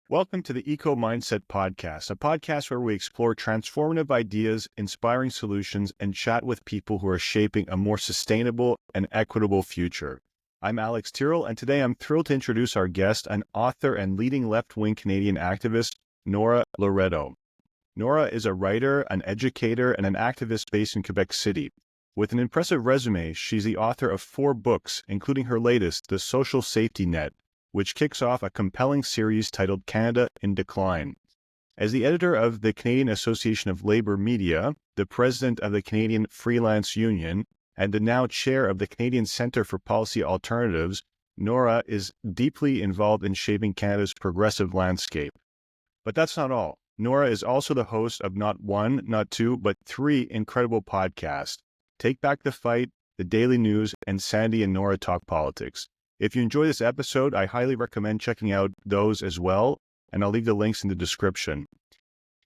Welcome to the Eco Mindset Podcast, a podcast where we explore transformative ideas, inspiring solutions, and chat with people who are shaping a more sustainable and equitable future. I'm Alex Tyrrell, and today I'm thrilled to introduce our guest, an author and leading left-wing Canadian activist, Nora Loreto. Nora is a writer, an educator, and an activist based in Quebec City. With an impressive resume, she's the author of 4 books, including her latest, The Social Safety Net, which kicks off a compelling series titled Canada in Decline. As the editor of the Canadian Association of Labour Media, the president of the Canadian Freelance Union, and the now chair of the Canadian Centre for Policy Alternatives, Nora is deeply involved in shaping Canada's progressive landscape. But that's not all. Nora is also the host of not one, not two, but 3 incredible podcasts: Take Back the Fight, The Daily News, and Sandy and Nora Talk Politics. If you enjoy this episode, I highly recommend checking out those as well, and I'll leave the links in the description.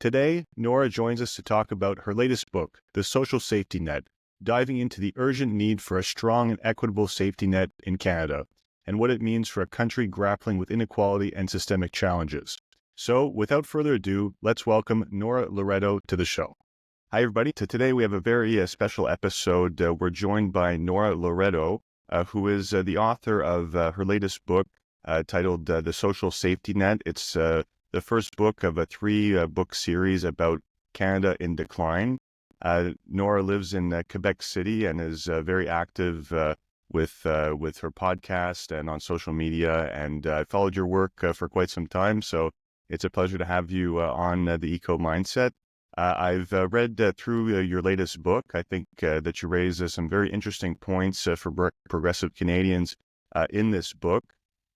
Today, Nora joins us to talk about her latest book, The Social Safety Net, diving into the urgent need for a strong and equitable safety net in Canada, and what it means for a country grappling with inequality and systemic challenges. So, without further ado, let's welcome Nora Loreto to the show. Hi, everybody. Today we have a very special episode. We're joined by Nora Loreto, who is the author of her latest book titled The Social Safety Net. It's the first book of a 3-book series about Canada in decline. Nora lives in Quebec City and is very active with her podcast and on social media. And I followed your work for quite some time, so it's a pleasure to have you on the Eco Mindset. I've read through your latest book. I think that you raise some very interesting points for progressive Canadians in this book.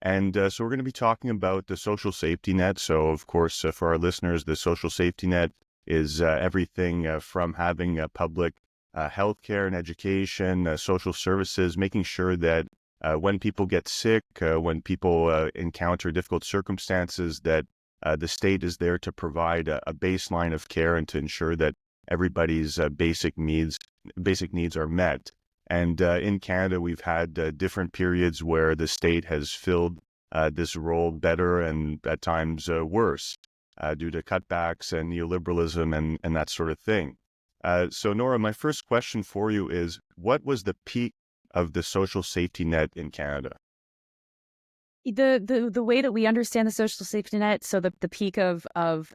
And so we're going to be talking about the social safety net. So, of course, for our listeners, the social safety net is everything from having public healthcare and education, social services, making sure that when people get sick, when people encounter difficult circumstances, that the state is there to provide a baseline of care and to ensure that everybody's basic needs are met. And in Canada, we've had different periods where the state has filled this role better and at times worse due to cutbacks and neoliberalism and that sort of thing. So Nora, my first question for you is, what was the peak of the social safety net in Canada? The way that we understand the social safety net, so the peak of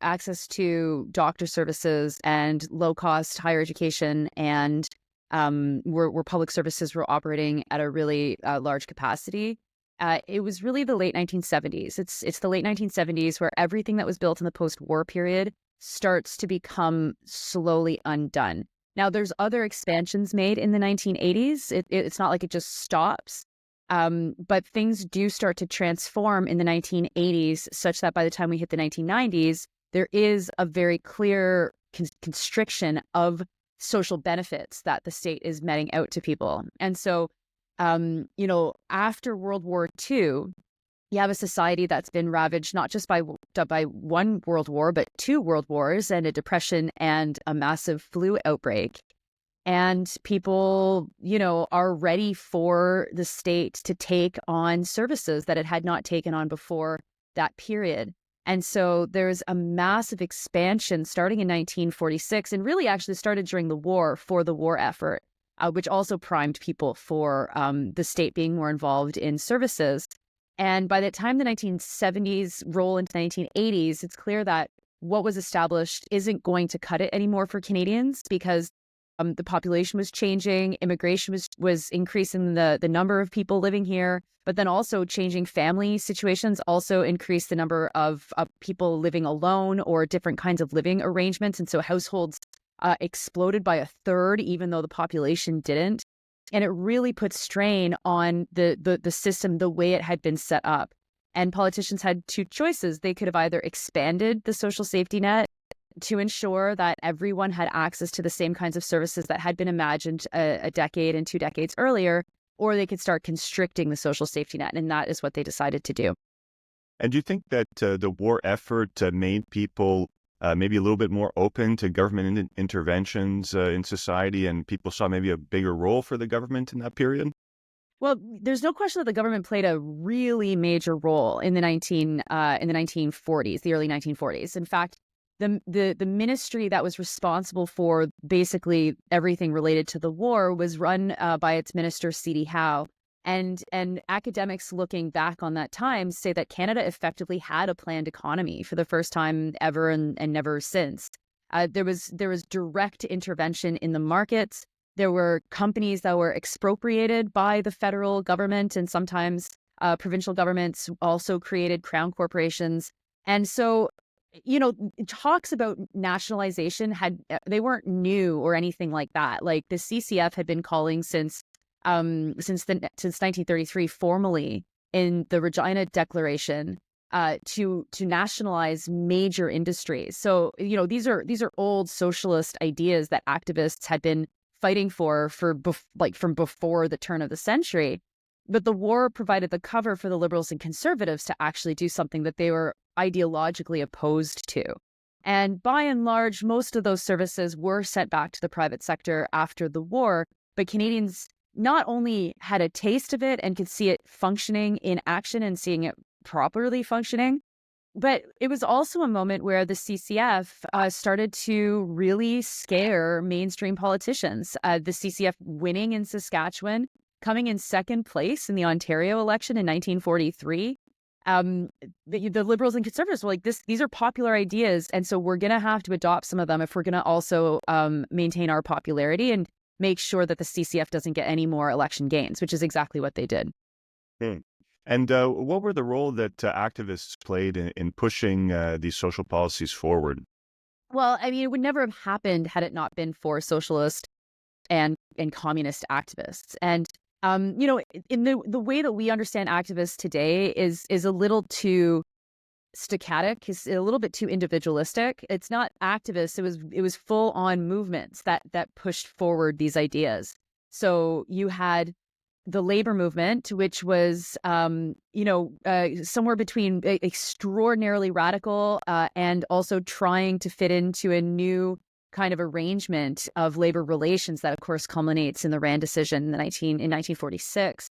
access to doctor services and low cost higher education, and where public services were operating at a really large capacity, it was really the late 1970s. It's the late 1970s where everything that was built in the post-war period starts to become slowly undone. Now, there's other expansions made in the 1980s. It's not like it just stops. But things do start to transform in the 1980s, such that by the time we hit the 1990s, there is a very clear constriction of social benefits that the state is meting out to people. And so, after World War II, you have a society that's been ravaged not just by one world war, but 2 world wars and a depression and a massive flu outbreak. And people, are ready for the state to take on services that it had not taken on before that period. And so there's a massive expansion starting in 1946 and really actually started during the war for the war effort, which also primed people for the state being more involved in services. And by the time the 1970s roll into the 1980s, it's clear that what was established isn't going to cut it anymore for Canadians, because the population was changing, immigration was increasing the number of people living here, but then also changing family situations also increased the number of people living alone or different kinds of living arrangements. And so households exploded by 1/3, even though the population didn't. And it really put strain on the system, the way it had been set up. And politicians had 2 choices. They could have either expanded the social safety net to ensure that everyone had access to the same kinds of services that had been imagined a decade and 2 decades earlier, or they could start constricting the social safety net. And that is what they decided to do. And do you think that the war effort made people maybe a little bit more open to government interventions in society, and people saw maybe a bigger role for the government in that period? Well, there's no question that the government played a really major role in the 1940s, the early 1940s. In fact, the ministry that was responsible for basically everything related to the war was run by its minister C.D. Howe. And academics looking back on that time say that Canada effectively had a planned economy for the first time ever and never since. There was direct intervention in the markets. There were companies that were expropriated by the federal government, and sometimes provincial governments also created crown corporations. And so, talks about nationalization they weren't new or anything like that. Like the CCF had been calling since 1933 formally in the Regina Declaration to nationalize major industries. So these are old socialist ideas that activists had been fighting from before the turn of the century. But the war provided the cover for the Liberals and Conservatives to actually do something that they were ideologically opposed to. And by and large, most of those services were sent back to the private sector after the war. But Canadians not only had a taste of it and could see it functioning in action and seeing it properly functioning, but it was also a moment where the CCF started to really scare mainstream politicians. The CCF winning in Saskatchewan, coming in second place in the Ontario election in 1943. The Liberals and Conservatives were like, these are popular ideas, and so we're going to have to adopt some of them if we're going to also maintain our popularity and make sure that the CCF doesn't get any more election gains, which is exactly what they did. And what were the role that activists played in pushing these social policies forward? Well, I mean, it would never have happened had it not been for socialist and communist activists. And in the way that we understand activists today is a little too staccatic, is a little bit too individualistic. It's not activists. It was full on movements that pushed forward these ideas. So you had the labor movement, which was, somewhere between extraordinarily radical and also trying to fit into a new kind of arrangement of labor relations that, of course, culminates in the Rand decision in 1946.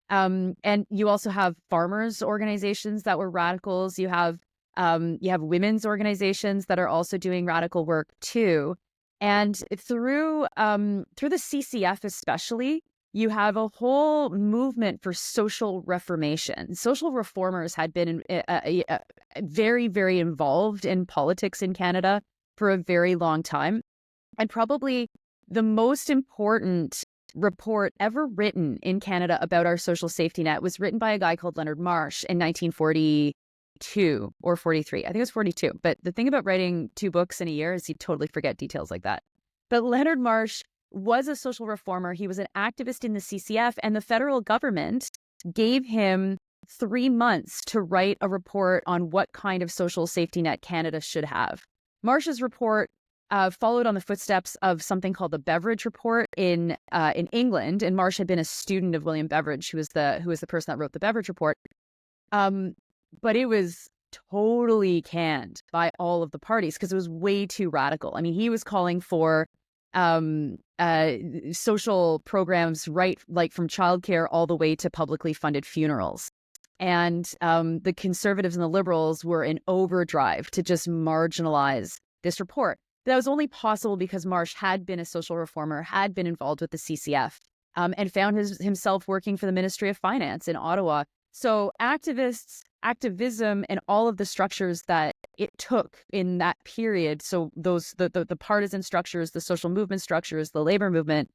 And you also have farmers' organizations that were radicals. You have women's organizations that are also doing radical work too. And through the CCF especially, you have a whole movement for social reformation. Social reformers had been very, very involved in politics in Canada for a very long time. And probably the most important report ever written in Canada about our social safety net was written by a guy called Leonard Marsh in 1942 or 43. I think it was 42. But the thing about writing 2 books in a year is you totally forget details like that. But Leonard Marsh was a social reformer. He was an activist in the CCF, and the federal government gave him 3 months to write a report on what kind of social safety net Canada should have. Marsh's report followed on the footsteps of something called the Beveridge Report in England, and Marsh had been a student of William Beveridge, who was the person that wrote the Beveridge Report. But it was totally canned by all of the parties because it was way too radical. I mean, he was calling for social programs, right, like from childcare all the way to publicly funded funerals. And the Conservatives and the Liberals were in overdrive to just marginalize this report. That was only possible because Marsh had been a social reformer, had been involved with the CCF, and found himself working for the Ministry of Finance in Ottawa. So activism, and all of the structures that it took in that period, so the partisan structures, the social movement structures, the labor movement,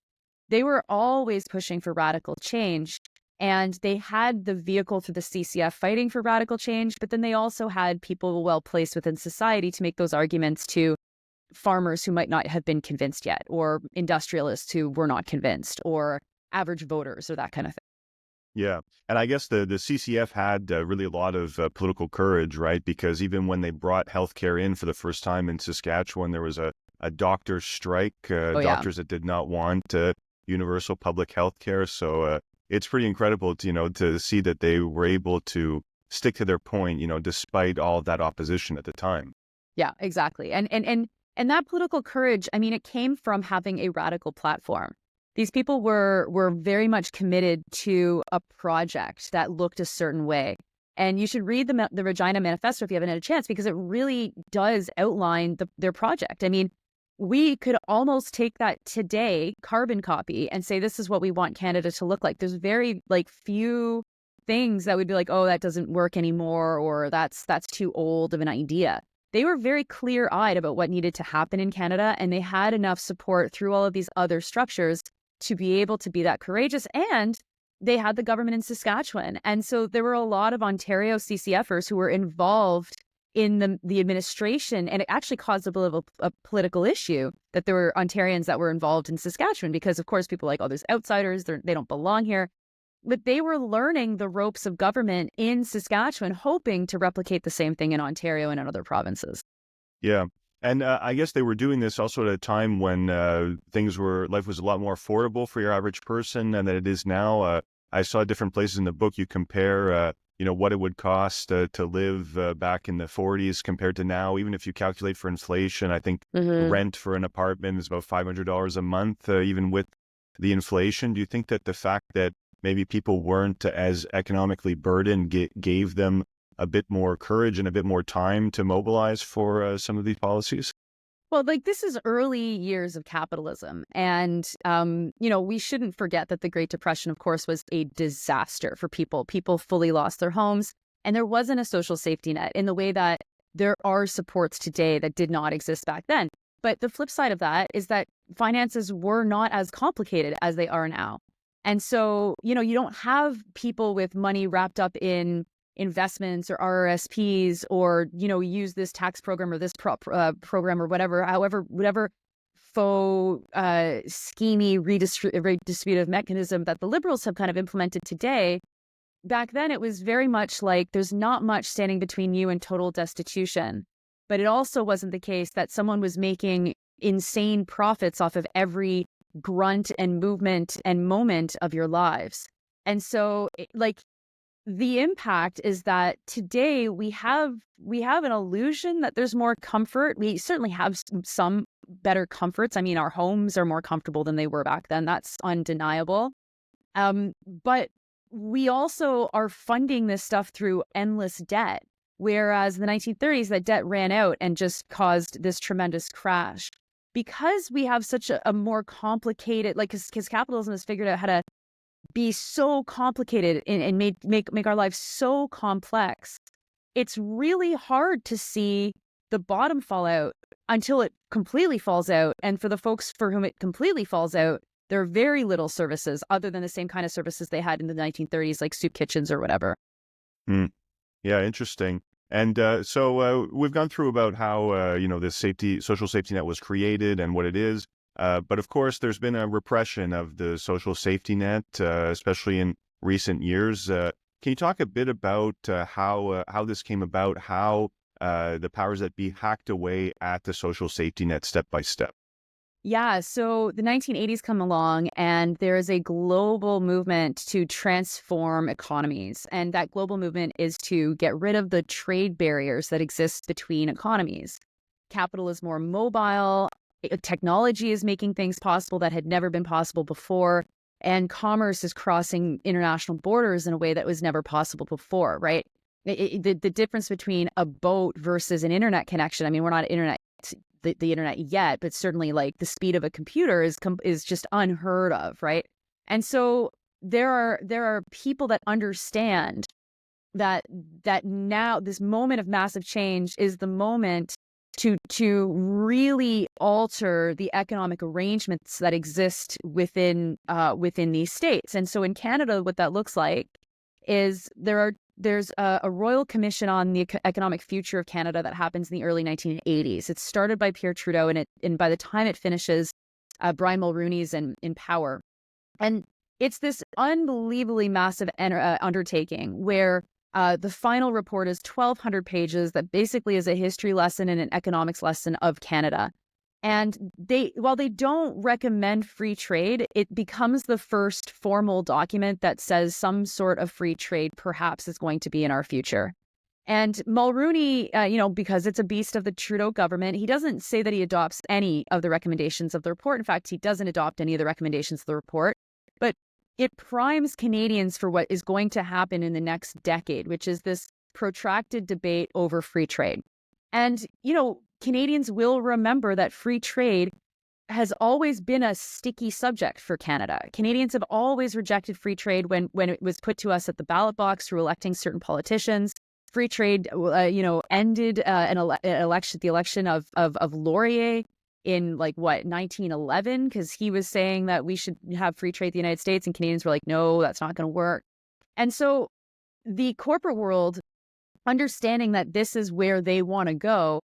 they were always pushing for radical change. And they had the vehicle through the CCF fighting for radical change, but then they also had people well placed within society to make those arguments to farmers who might not have been convinced yet, or industrialists who were not convinced, or average voters, or that kind of thing. Yeah. And I guess the CCF had really a lot of political courage, right? Because even when they brought healthcare in for the first time in Saskatchewan, there was a doctor's strike, doctors that did not want universal public healthcare. So it's pretty incredible to see that they were able to stick to their point, despite all of that opposition at the time. Yeah, exactly. And that political courage, I mean, it came from having a radical platform. These people were very much committed to a project that looked a certain way. And you should read the Regina Manifesto if you haven't had a chance, because it really does outline their project. I mean, we could almost take that today, carbon copy, and say, this is what we want Canada to look like. There's very few things that would be like, oh, that doesn't work anymore, or that's too old of an idea. They were very clear-eyed about what needed to happen in Canada, and they had enough support through all of these other structures to be able to be that courageous. And they had the government in Saskatchewan. And so there were a lot of Ontario CCFers who were involved in the administration, and it actually caused a bit of a political issue that there were Ontarians that were involved in Saskatchewan, because of course people are like, oh, there's outsiders, they don't belong here. But they were learning the ropes of government in Saskatchewan, hoping to replicate the same thing in Ontario and in other provinces. Yeah. And I guess they were doing this also at a time when life was a lot more affordable for your average person than it is now. I saw different places in the book you compare, what it would cost to live back in the 40s compared to now. Even if you calculate for inflation, I think rent for an apartment is about $500 a month, even with the inflation. Do you think that the fact that maybe people weren't as economically burdened gave them a bit more courage and a bit more time to mobilize for some of these policies? Well, this is early years of capitalism. And, we shouldn't forget that the Great Depression, of course, was a disaster for people. People fully lost their homes, and there wasn't a social safety net in the way that there are supports today that did not exist back then. But the flip side of that is that finances were not as complicated as they are now. And so, you don't have people with money wrapped up in investments or RRSPs, or, use this tax program or this program or whatever faux schemy redistributive mechanism that the Liberals have kind of implemented today. Back then, it was very much like there's not much standing between you and total destitution. But it also wasn't the case that someone was making insane profits off of every grunt and movement and moment of your lives. And so the impact is that today we have an illusion that there's more comfort. We certainly have some better comforts. I mean, our homes are more comfortable than they were back then. That's undeniable. But we also are funding this stuff through endless debt, whereas in the 1930s, that debt ran out and just caused this tremendous crash. Because we have such a more complicated, because capitalism has figured out how to be so complicated and make our lives so complex, it's really hard to see the bottom fall out until it completely falls out. And for the folks for whom it completely falls out, there are very little services other than the same kind of services they had in the 1930s, like soup kitchens or whatever. Yeah, interesting. And so we've gone through about how, this social safety net was created and what it is. But of course, there's been a repression of the social safety net, especially in recent years. Can you talk a bit about how this came about, how the powers that be hacked away at the social safety net step by step? Yeah, so the 1980s come along, and there is a global movement to transform economies. And that global movement is to get rid of the trade barriers that exist between economies. Capital is more mobile. Technology is making things possible that had never been possible before. And commerce is crossing international borders in a way that was never possible before, right? The difference between a boat versus an internet connection, I mean, we're not the internet yet, but certainly the speed of a computer is just unheard of, right? And so there are people that understand that now this moment of massive change is the moment to really alter the economic arrangements that exist within these states. And so in Canada, what that looks like is there's a Royal Commission on the Economic Future of Canada that happens in the early 1980s. It's started by Pierre Trudeau, and by the time it finishes, Brian Mulroney's in power. And it's this unbelievably massive undertaking where the final report is 1,200 pages that basically is a history lesson and an economics lesson of Canada. And while they don't recommend free trade, it becomes the first formal document that says some sort of free trade perhaps is going to be in our future. And Mulrooney, because it's a beast of the Trudeau government, he doesn't say that he adopts any of the recommendations of the report. In fact, he doesn't adopt any of the recommendations of the report. But it primes Canadians for what is going to happen in the next decade, which is this protracted debate over free trade. And, Canadians will remember that free trade has always been a sticky subject for Canada. Canadians have always rejected free trade when it was put to us at the ballot box through electing certain politicians. Free trade, ended the election of Laurier in 1911, because he was saying that we should have free trade in the United States, and Canadians were like, no, that's not going to work. And so the corporate world, understanding that this is where they want to go,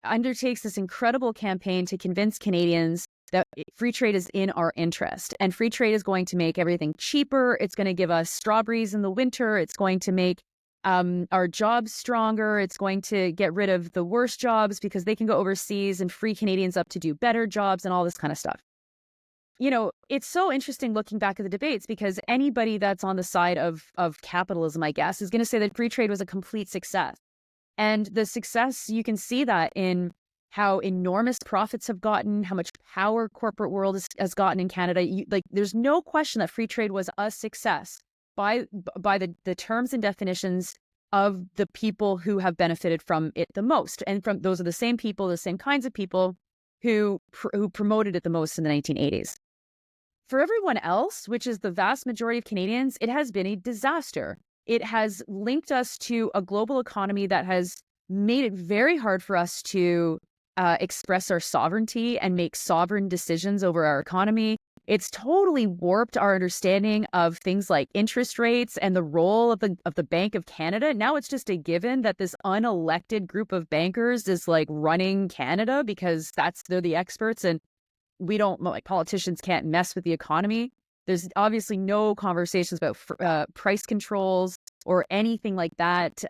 undertakes this incredible campaign to convince Canadians that free trade is in our interest, and free trade is going to make everything cheaper. It's going to give us strawberries in the winter. It's going to make our jobs stronger. It's going to get rid of the worst jobs because they can go overseas and free Canadians up to do better jobs and all this kind of stuff. It's so interesting looking back at the debates, because anybody that's on the side of capitalism, I guess, is going to say that free trade was a complete success. And the success, you can see that in how enormous profits have gotten, how much power corporate world has gotten in Canada. There's no question that free trade was a success by the terms and definitions of the people who have benefited from it the most. And from those are the same people, the same kinds of people who promoted it the most in the 1980s. For everyone else, which is the vast majority of Canadians, it has been a disaster. It has linked us to a global economy that has made it very hard for us to express our sovereignty and make sovereign decisions over our economy. It's totally warped our understanding of things like interest rates and the role of the Bank of Canada. Now it's just a given that this unelected group of bankers is running Canada because they're the experts, and we don't, politicians can't mess with the economy. There's obviously no conversations about price controls or anything like that,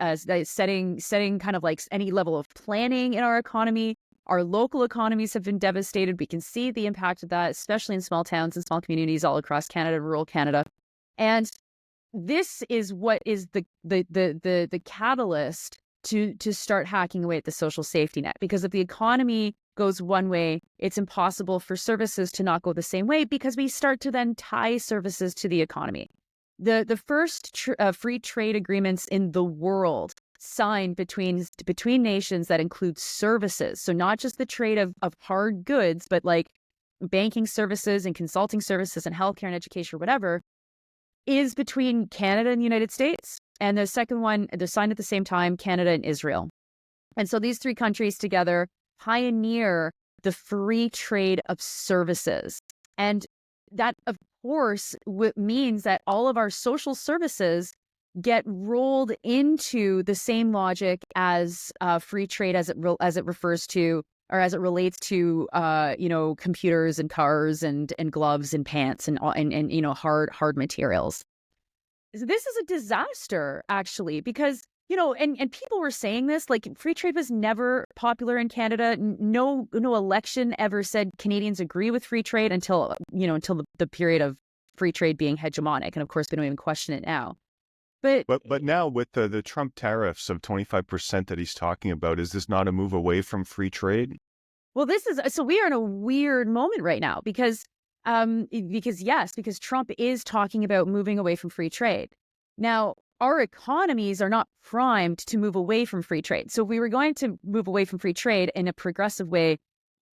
setting kind of any level of planning in our economy. Our local economies have been devastated. We can see the impact of that, especially in small towns and small communities all across Canada, rural Canada. And this is what is the catalyst to start hacking away at the social safety net. Because if the economy goes one way, it's impossible for services to not go the same way, because we start to then tie services to the economy. The first free trade agreements in the world signed between nations that include services. So not just the trade of hard goods, but banking services and consulting services and healthcare and education or whatever, is between Canada and the United States. And the second one, they're signed at the same time, Canada and Israel. And so these three countries together pioneer the free trade of services. And that, of course, means that all of our social services get rolled into the same logic as free trade as it refers to, or as it relates to computers and cars and gloves and pants and hard materials. So this is a disaster, actually, because and people were saying this, free trade was never popular in Canada. No election ever said Canadians agree with free trade until the period of free trade being hegemonic, and of course we don't even question it now. But now with the Trump tariffs of 25% that he's talking about, is this not a move away from free trade? Well, so we are in a weird moment right now because Trump is talking about moving away from free trade. Now, our economies are not primed to move away from free trade. So if we were going to move away from free trade in a progressive way,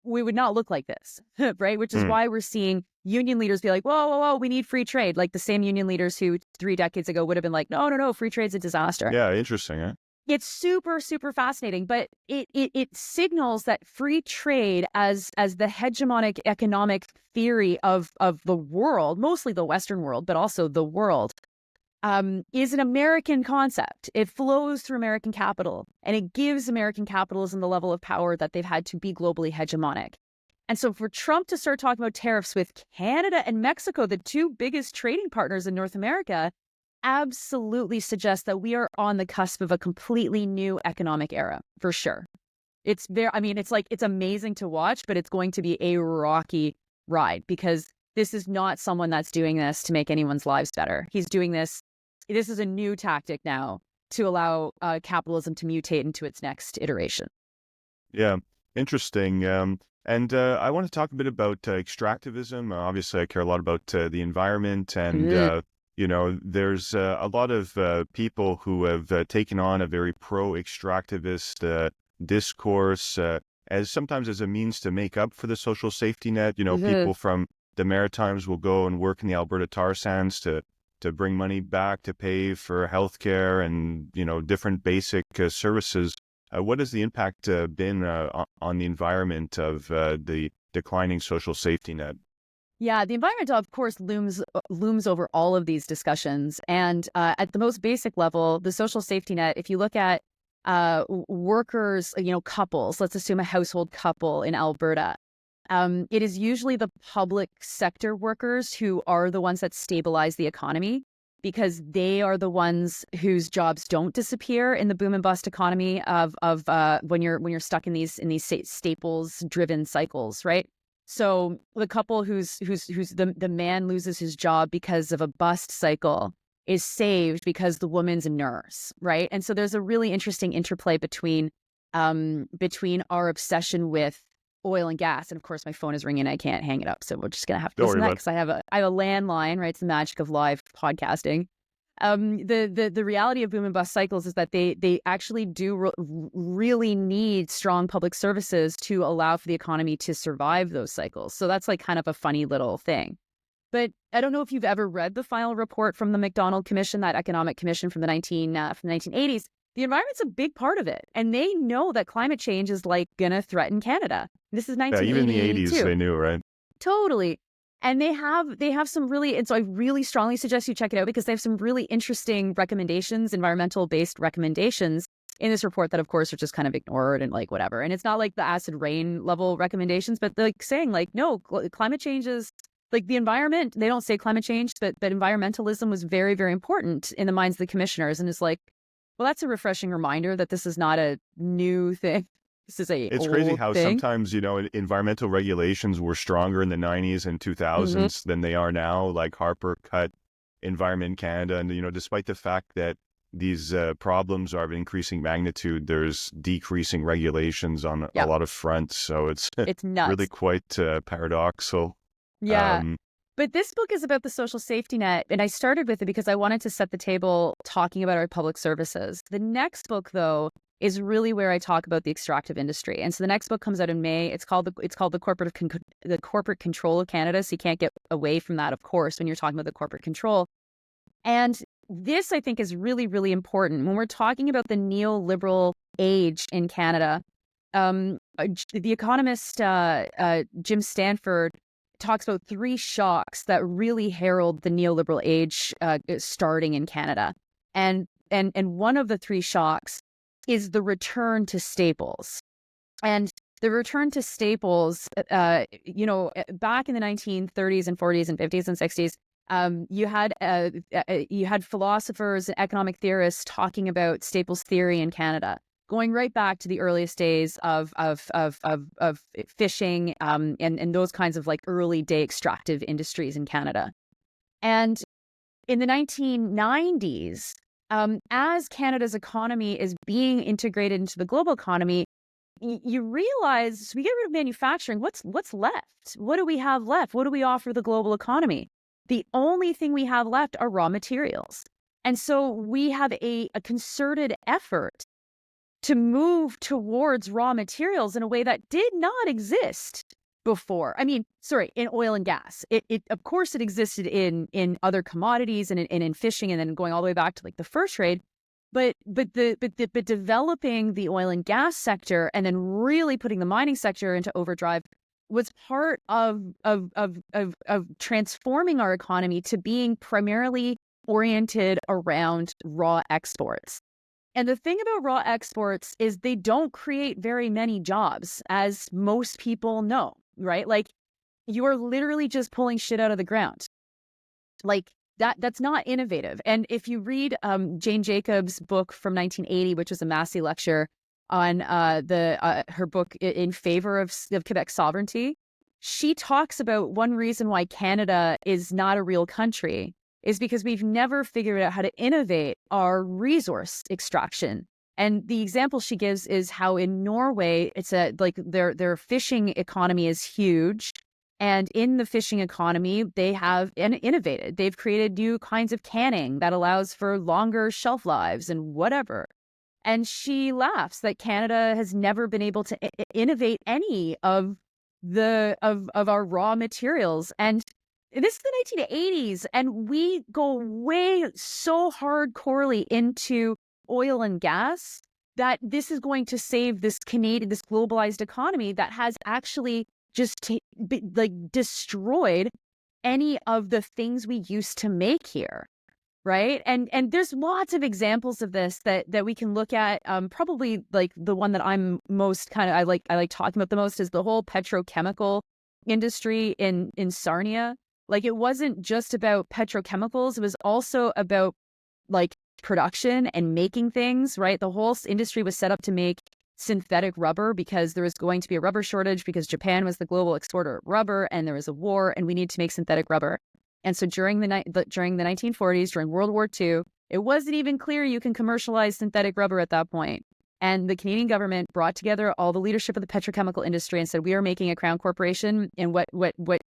we would not look like this, right? Which is why we're seeing union leaders be like, whoa, we need free trade. Like the same union leaders who 3 decades ago would have been like, no, free trade's a disaster. Yeah, interesting, huh? It's super, super fascinating, but it signals that free trade as the hegemonic economic theory of the world, mostly the Western world, but also the world, is an American concept. It flows through American capital, and it gives American capitalism the level of power that they've had to be globally hegemonic. And so for Trump to start talking about tariffs with Canada and Mexico, the two biggest trading partners in North America, absolutely suggests that we are on the cusp of a completely new economic era, for sure. It's amazing to watch, but it's going to be a rocky ride, because this is not someone that's doing this to make anyone's lives better. He's doing this. This is a new tactic now to allow capitalism to mutate into its next iteration. Yeah, interesting. And I want to talk a bit about extractivism. Obviously, I care a lot about the environment, and there's a lot of people who have taken on a very pro-extractivist discourse as sometimes as a means to make up for the social safety net. People from the Maritimes will go and work in the Alberta tar sands to bring money back to pay for healthcare and different basic services. What has the impact been on the environment of the declining social safety net? Yeah, the environment, of course, looms over all of these discussions. And at the most basic level, the social safety net, if you look at workers, couples, let's assume a household couple in Alberta, it is usually the public sector workers who are the ones that stabilize the economy, because they are the ones whose jobs don't disappear in the boom and bust economy of when you're stuck in these staples driven cycles, right? So the couple who's the man loses his job because of a bust cycle is saved because the woman's a nurse, right? And so there's a really interesting interplay between our obsession with oil and gas. And of course, my phone is ringing. I can't hang it up. So we're just going to have to listen to that because I have a landline, right? It's the magic of live podcasting. The reality of boom and bust cycles is that they actually do really need strong public services to allow for the economy to survive those cycles. So that's like kind of a funny little thing. But I don't know if you've ever read the final report from the MacDonald Commission, that economic commission from the 1980s. The environment's a big part of it. And they know that climate change is like going to threaten Canada. This is 1982. Yeah, even in the 80s, they knew, right? Totally. And they have some really, and so I really strongly suggest you check it out because they have some really interesting recommendations, environmental based recommendations in this report that of course are just kind of ignored and like whatever. And it's not like the acid rain level recommendations, but like saying like, no, climate change is like the environment. They don't say climate change, but environmentalism was very, very important in the minds of the commissioners. And it's like, well, that's a refreshing reminder that this is not a new thing. This is It's crazy how sometimes, environmental regulations were stronger in the 90s and 2000s than they are now, like Harper cut Environment Canada. And, despite the fact that these problems are of increasing magnitude, there's decreasing regulations on a lot of fronts. So it's nuts. Really quite paradoxical. Yeah. But this book is about the social safety net, and I started with it because I wanted to set the table talking about our public services. The next book, though, is really where I talk about the extractive industry. And so the next book comes out in May. It's called the corporate control of Canada. So you can't get away from that, of course, when you're talking about the corporate control. And this, I think, is really, really important when we're talking about the neoliberal age in Canada. The economist Jim Stanford talks about three shocks that really herald the neoliberal age starting in Canada. And one of the three shocks is the return to staples. And the return to staples, back in the 1930s and 40s and 50s and 60s, you had philosophers and economic theorists talking about staples theory in Canada, going right back to the earliest days of fishing and those kinds of like early day extractive industries in Canada. And in the 1990s, as Canada's economy is being integrated into the global economy, you realize we get rid of manufacturing. What's left? What do we have left? What do we offer the global economy? The only thing we have left are raw materials. And so we have a concerted effort to move towards raw materials in a way that did not exist before. I mean, sorry, in oil and gas. It of course it existed in other commodities and in fishing, and then going all the way back to like the fur trade. But developing the oil and gas sector and then really putting the mining sector into overdrive was part of transforming our economy to being primarily oriented around raw exports. And the thing about raw exports is they don't create very many jobs, as most people know, right? Like, you are literally just pulling shit out of the ground. Like, that's not innovative. And if you read Jane Jacobs' book from 1980, which was a Massey lecture on her book in favor of Quebec sovereignty, she talks about one reason why Canada is not a real country is because we've never figured out how to innovate our resource extraction. And the example she gives is how in Norway, it's their fishing economy is huge. And in the fishing economy, they have innovated. They've created new kinds of canning that allows for longer shelf lives and whatever. And she laughs that Canada has never been able to innovate any of our raw materials. And this is the 1980s, and we go way so hardcorely into oil and gas that this is going to save this globalized economy that has actually just destroyed any of the things we used to make here. Right. And there's lots of examples of this that we can look at. Probably like the one that I'm most I like talking about the most is the whole petrochemical industry in Sarnia. Like, it wasn't just about petrochemicals. It was also about like production and making things. Right. The whole industry was set up to make synthetic rubber because there was going to be a rubber shortage because Japan was the global exporter of rubber and there was a war and we need to make synthetic rubber. And so during the 1940s, during World War II, it wasn't even clear you can commercialize synthetic rubber at that point. And the Canadian government brought together all the leadership of the petrochemical industry and said, we are making a crown corporation. And what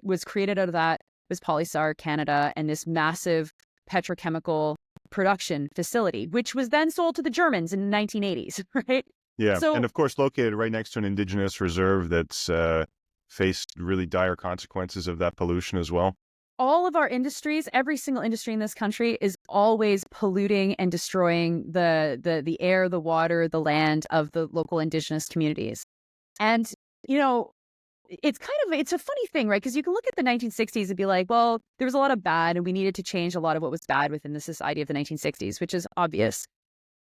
was created out of that was Polysar Canada and this massive petrochemical production facility, which was then sold to the Germans in the 1980s, right? Yeah, So, and of course located right next to an indigenous reserve that's faced really dire consequences of that pollution as well. all of our industries, every single industry in this country is always polluting and destroying the air, the water, the land of the local indigenous communities. And, you know, it's a funny thing, right? Because you can look at the 1960s and be like, well, there was a lot of bad and we needed to change a lot of what was bad within the society of the 1960s, which is obvious.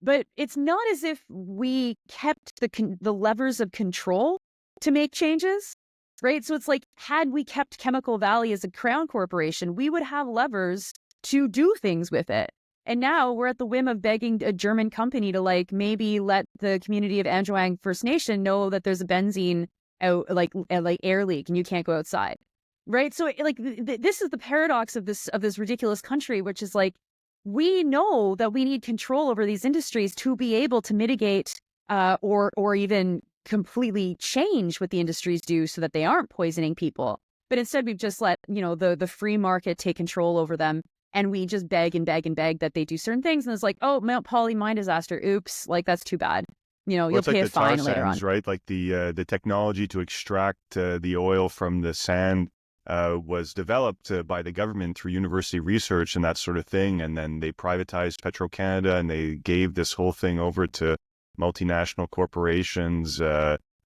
But it's not as if we kept the levers of control to make changes. Right. So it's like, had we kept Chemical Valley as a crown corporation, we would have levers to do things with it. And now we're at the whim of begging a German company to like maybe let the community of Anjouang First Nation know that there's a benzene out like air leak and you can't go outside. Right. So like this is the paradox of this ridiculous country, which is like, we know that we need control over these industries to be able to mitigate or even completely change what the industries do so that they aren't poisoning people. But instead, we've just let, the free market take control over them. And we just beg and beg and beg that they do certain things. And it's like, oh, Mount Poly mine disaster. Oops. Like, that's too bad. You'll pay a fine later on. Right? Like the technology to extract the oil from the sand was developed by the government through university research and that sort of thing. And then they privatized Petro-Canada and they gave this whole thing over to multinational corporations,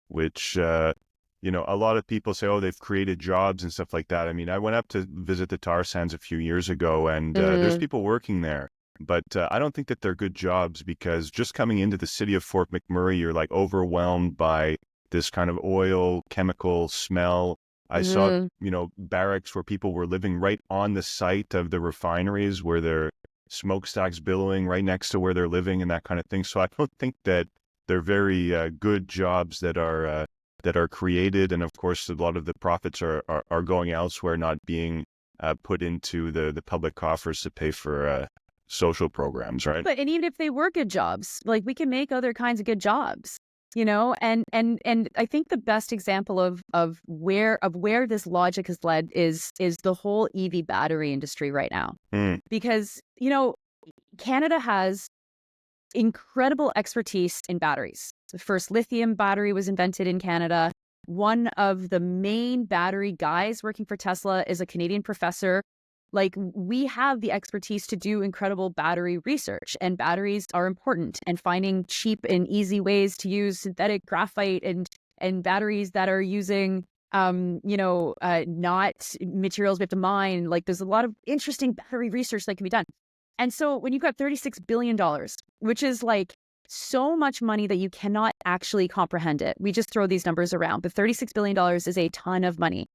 which, a lot of people say, oh, they've created jobs and stuff like that. I mean, I went up to visit the tar sands a few years ago and there's people working there. But I don't think that they're good jobs because just coming into the city of Fort McMurray, you're like overwhelmed by this kind of oil, chemical smell. I saw, barracks where people were living right on the site of the refineries where their smokestacks billowing right next to where they're living and that kind of thing. So I don't think that they're very good jobs that are created. And of course, a lot of the profits are going elsewhere, not being put into the public coffers to pay for social programs, right? But and even if they were good jobs, like we can make other kinds of good jobs, and I think the best example of where this logic has led is the whole EV battery industry right now. Because, Canada has incredible expertise in batteries. The first lithium battery was invented in Canada. One of the main battery guys working for Tesla is a Canadian professor. Like, we have the expertise to do incredible battery research, and batteries are important, and finding cheap and easy ways to use synthetic graphite and batteries that are using, not materials we have to mine. Like, there's a lot of interesting battery research that can be done. And so when you've got $36 billion, which is like so much money that you cannot actually comprehend it. We just throw these numbers around, but $36 billion is a ton of money.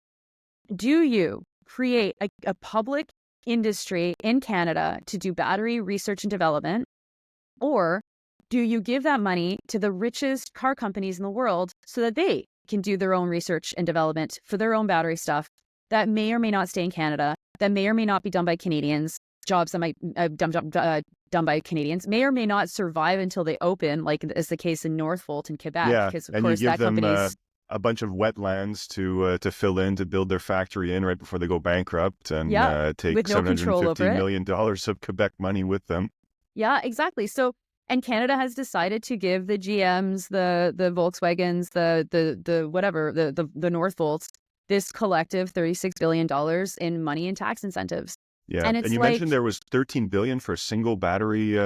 Do you create a public industry in Canada to do battery research and development, or do you give that money to the richest car companies in the world so that they can do their own research and development for their own battery stuff that may or may not stay in Canada, that may or may not be done by Canadians, jobs that might done by Canadians may or may not survive until they open, like is the case in Northvolt in Quebec, because of and course you give that them company's a bunch of wetlands to fill in to build their factory in right before they go bankrupt, and take with no control over $750 it. million of Quebec money with them. Yeah, exactly. So, and Canada has decided to give the GMs, the Volkswagens, the whatever, the Northvolts, this collective $36 billion in money and tax incentives. Yeah, And and it's you like, mentioned there was $13 billion for a single battery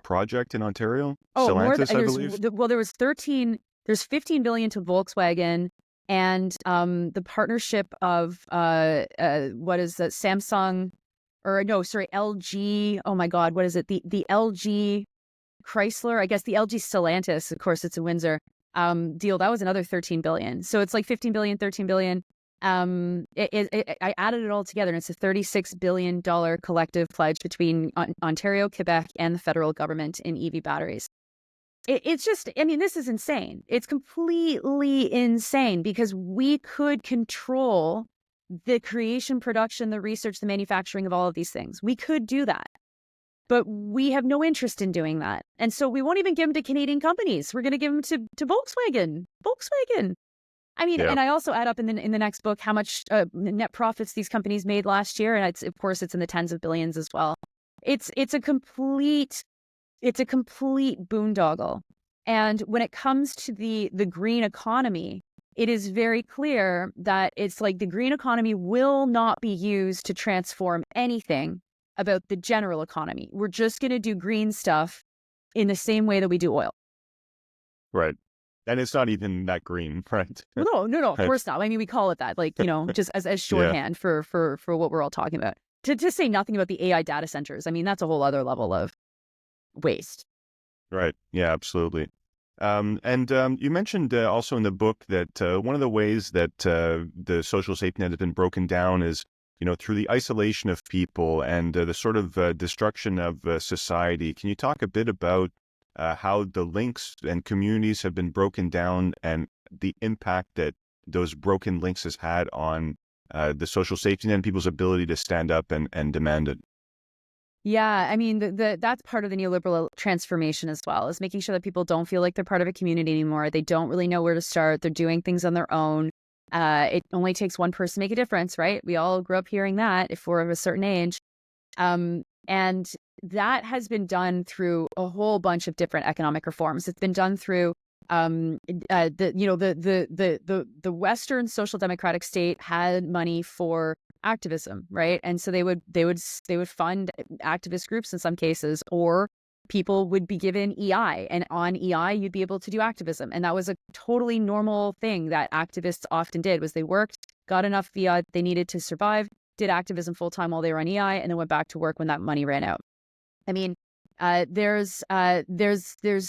project in Ontario, more Stellantis, I believe. there was 13, there's 15 billion to Volkswagen, and the partnership of what is that, Samsung, or no, sorry, LG. Oh my God, what is it? The LG Chrysler, I guess the LG Stellantis, of course, it's a Windsor deal. That was another 13 billion. So it's like 15 billion, 13 billion. I added it all together, and it's a $36 billion collective pledge between Ontario, Quebec, and the federal government in EV batteries. It's just, I mean, this is insane. It's completely insane, because we could control the creation, production, the research, the manufacturing of all of these things. We could do that. But we have no interest in doing that. And so we won't even give them to Canadian companies. We're going to give them to Volkswagen. I mean, and I also add up in the next book how much net profits these companies made last year, and of course it's in the tens of billions as well. It's a complete boondoggle. And when it comes to the green economy, it is very clear that it's like the green economy will not be used to transform anything about the general economy. We're just going to do green stuff in the same way that we do oil. Right. And it's not even that green, right? No, of course not. I mean, we call it that, like, just as shorthand for what we're all talking about. To say nothing about the AI data centers. I mean, that's a whole other level of waste. Right. Yeah, absolutely. And you mentioned also in the book that one of the ways that the social safety net has been broken down is, through the isolation of people and the sort of destruction of society. Can you talk a bit about how the links and communities have been broken down, and the impact that those broken links has had on the social safety net and people's ability to stand up and demand it? Yeah, I mean, that's part of the neoliberal transformation as well, is making sure that people don't feel like they're part of a community anymore. They don't really know where to start. They're doing things on their own. It only takes one person to make a difference, right? We all grew up hearing that if we're of a certain age. And that has been done through a whole bunch of different economic reforms. It's been done through the Western social democratic state had money for activism, right? And so they would fund activist groups in some cases, or people would be given EI, and on EI you'd be able to do activism. And that was a totally normal thing that activists often did, was they worked, got enough fiat they needed to survive, did activism full time while they were on EI, and then went back to work when that money ran out. I mean, there's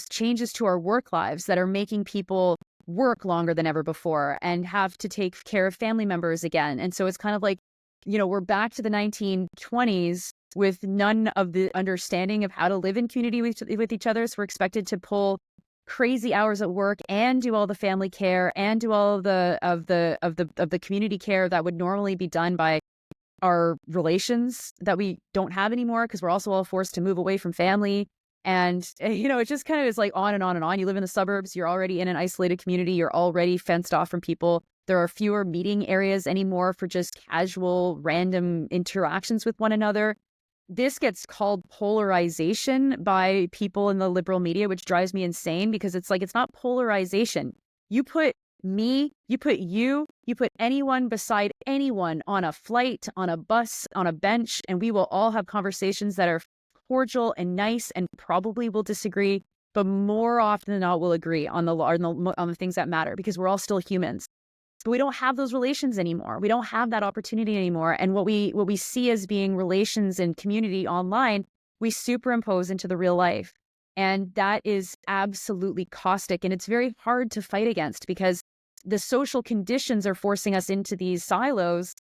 changes to our work lives that are making people work longer than ever before and have to take care of family members again. And so it's kind of like, we're back to the 1920s with none of the understanding of how to live in community with each other. So we're expected to pull crazy hours at work and do all the family care and do all of the community care that would normally be done by our relations that we don't have anymore, because we're also all forced to move away from family. And, it just kind of is like on and on and on. You live in the suburbs, you're already in an isolated community, you're already fenced off from people. There are fewer meeting areas anymore for just casual, random interactions with one another. This gets called polarization by people in the liberal media, which drives me insane, because it's like, it's not polarization. You put me, you put anyone beside anyone on a flight, on a bus, on a bench, and we will all have conversations that are cordial and nice, and probably will disagree, but more often than not we'll agree on the things that matter, because we're all still humans. But we don't have those relations anymore. We don't have that opportunity anymore. And what we see as being relations and community online, we superimpose into the real life. And that is absolutely caustic. And it's very hard to fight against, because the social conditions are forcing us into these silos.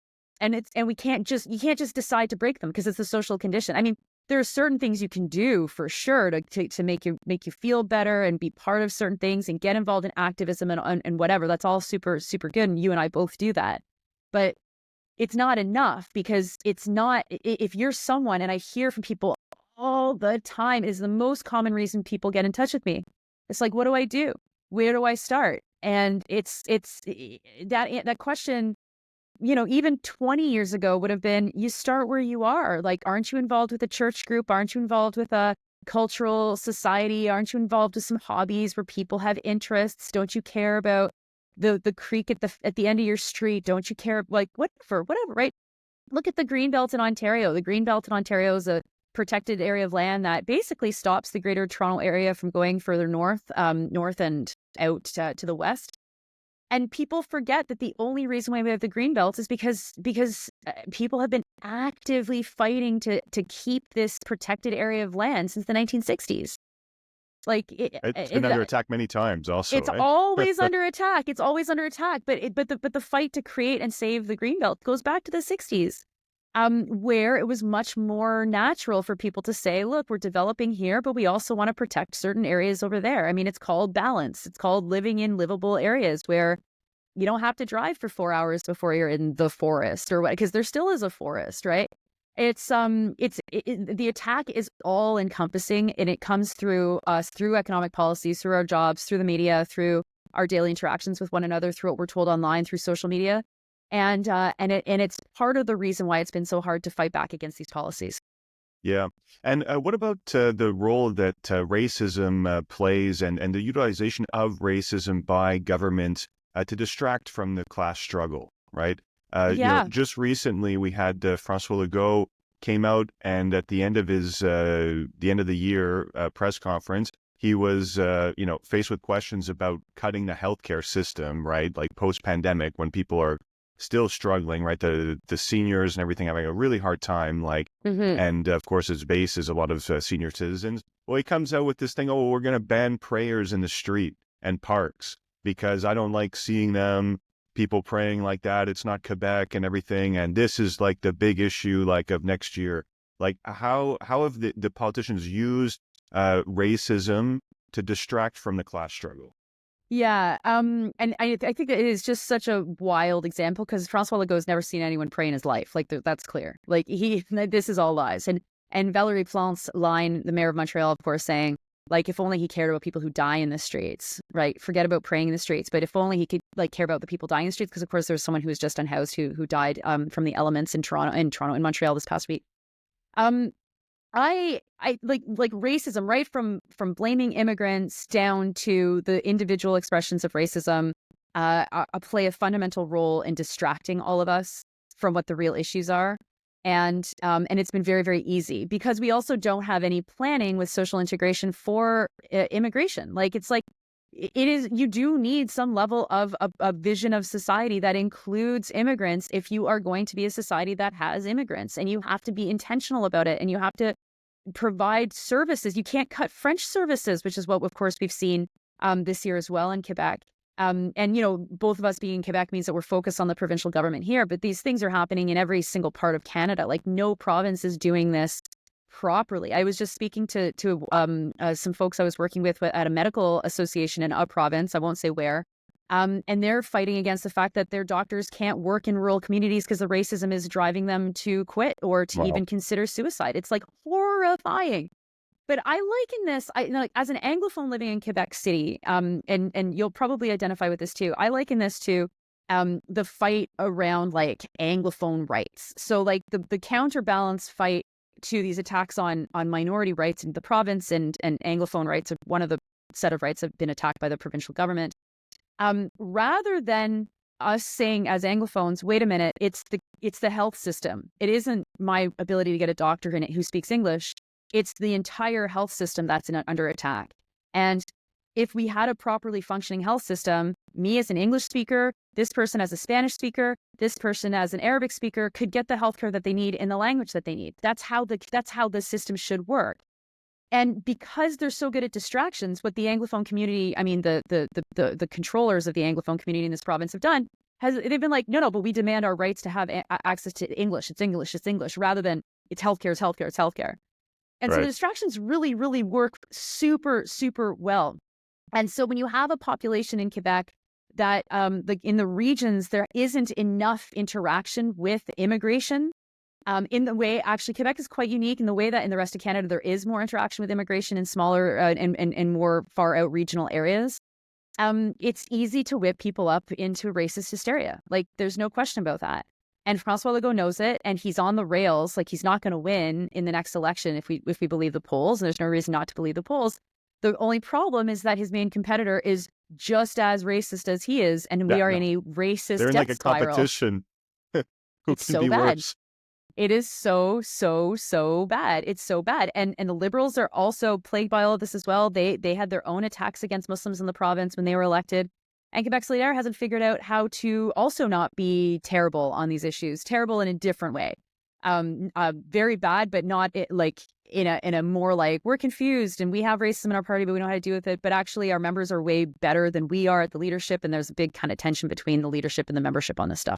And you can't just decide to break them, because it's a social condition. I mean, there are certain things you can do for sure to make you feel better and be part of certain things and get involved in activism and whatever. That's all super, super good. And you and I both do that. But it's not enough, because it's not, if you're someone, and I hear from people all the time, is the most common reason people get in touch with me. It's like, what do I do? Where do I start? And it's that question, even 20 years ago would have been, you start where you are. Like, aren't you involved with a church group? Aren't you involved with a cultural society? Aren't you involved with some hobbies where people have interests? Don't you care about the creek at the end of your street? Don't you care, like, whatever, right? Look at the Greenbelt in Ontario. The Greenbelt in Ontario is a protected area of land that basically stops the Greater Toronto Area from going further north and out to the west. And people forget that the only reason why we have the Greenbelt is because people have been actively fighting to keep this protected area of land since the 1960s. Like, it's been under attack many times also, it's right? always under attack. It's always under attack. But the fight to create and save the Greenbelt goes back to the 60s, where it was much more natural for people to say, look, we're developing here, but we also want to protect certain areas over there. I mean, it's called balance. It's called living in livable areas where you don't have to drive for 4 hours before you're in the forest, or what, because there still is a forest, right? The attack is all encompassing, and it comes through us, through economic policies, through our jobs, through the media, through our daily interactions with one another, through what we're told online, through social media. And it's part of the reason why it's been so hard to fight back against these policies. Yeah. And what about the role that racism plays, and the utilization of racism by government to distract from the class struggle, right? Just recently we had François Legault came out, and at the end of his the end of the year press conference, he was faced with questions about cutting the healthcare system, right? Like post-pandemic, when people are still struggling, right? The seniors and everything having a really hard time, like, and of course his base is a lot of senior citizens. Well, he comes out with this thing, oh, we're going to ban prayers in the street and parks because I don't like seeing them, people praying like that. It's not Quebec and everything. And this is like the big issue, like, of next year. Like, how have the politicians used racism to distract from the class struggle? Yeah. And I think that it is just such a wild example, because François Legault's never seen anyone pray in his life. Like, that's clear. Like, this is all lies. And Valérie Plante's line, the mayor of Montreal, of course, saying, like, if only he cared about people who die in the streets, right? Forget about praying in the streets, but if only he could, like, care about the people dying in the streets, because of course there was someone who was just unhoused who died from the elements in Montreal this past week. I like racism, right? From blaming immigrants down to the individual expressions of racism, play a fundamental role in distracting all of us from what the real issues are. And it's been very, very easy, because we also don't have any planning with social integration for immigration. Like, it's like, it is, you do need some level of a vision of society that includes immigrants if you are going to be a society that has immigrants, and you have to be intentional about it, and you have to provide services. You can't cut French services, which is what, of course, we've seen this year as well in Quebec. And, both of us being in Quebec means that we're focused on the provincial government here, but these things are happening in every single part of Canada. Like, no province is doing this properly. I was just speaking to some folks I was working with at a medical association in a province, I won't say where, and they're fighting against the fact that their doctors can't work in rural communities because the racism is driving them to quit or to even consider suicide. It's like horrifying. But I liken this, as an Anglophone living in Quebec City, and you'll probably identify with this too. I liken this to the fight around, like, Anglophone rights. So, like, the counterbalance fight to these attacks on minority rights in the province, and Anglophone rights, one of the set of rights have been attacked by the provincial government. Rather than us saying as Anglophones, wait a minute, it's the health system. It isn't my ability to get a doctor in it who speaks English. It's the entire health system that's under attack. And if we had a properly functioning health system, me as an English speaker, this person as a Spanish speaker, this person as an Arabic speaker could get the healthcare that they need in the language that they need. That's how the system should work. And because they're so good at distractions, what the Anglophone community, the controllers of the Anglophone community in this province have done, they've been like, no, but we demand our rights to have access to English. It's English, rather than it's healthcare. And so the distractions really, really work super, super well. And so when you have a population in Quebec that in the regions, there isn't enough interaction with immigration. In the way, actually, Quebec is quite unique in the way that in the rest of Canada, there is more interaction with immigration in smaller and more far out regional areas. It's easy to whip people up into racist hysteria. Like, there's no question about that. And François Legault knows it, and he's on the rails. Like, he's not going to win in the next election if we believe the polls, and there's no reason not to believe the polls. The only problem is that his main competitor is just as racist as he is, and we are in a racist They're in death like a spiral. competition. Who It's can so be bad. worse? It is so bad. It's so bad. And the Liberals are also plagued by all of this as well. They had their own attacks against Muslims in the province when they were elected. And Quebec Solidaire hasn't figured out how to also not be terrible on these issues, terrible in a different way. Very bad, but not like in a more like, we're confused and we have racism in our party, but we don't know how to deal with it. But actually our members are way better than we are at the leadership. And there's a big kind of tension between the leadership and the membership on this stuff.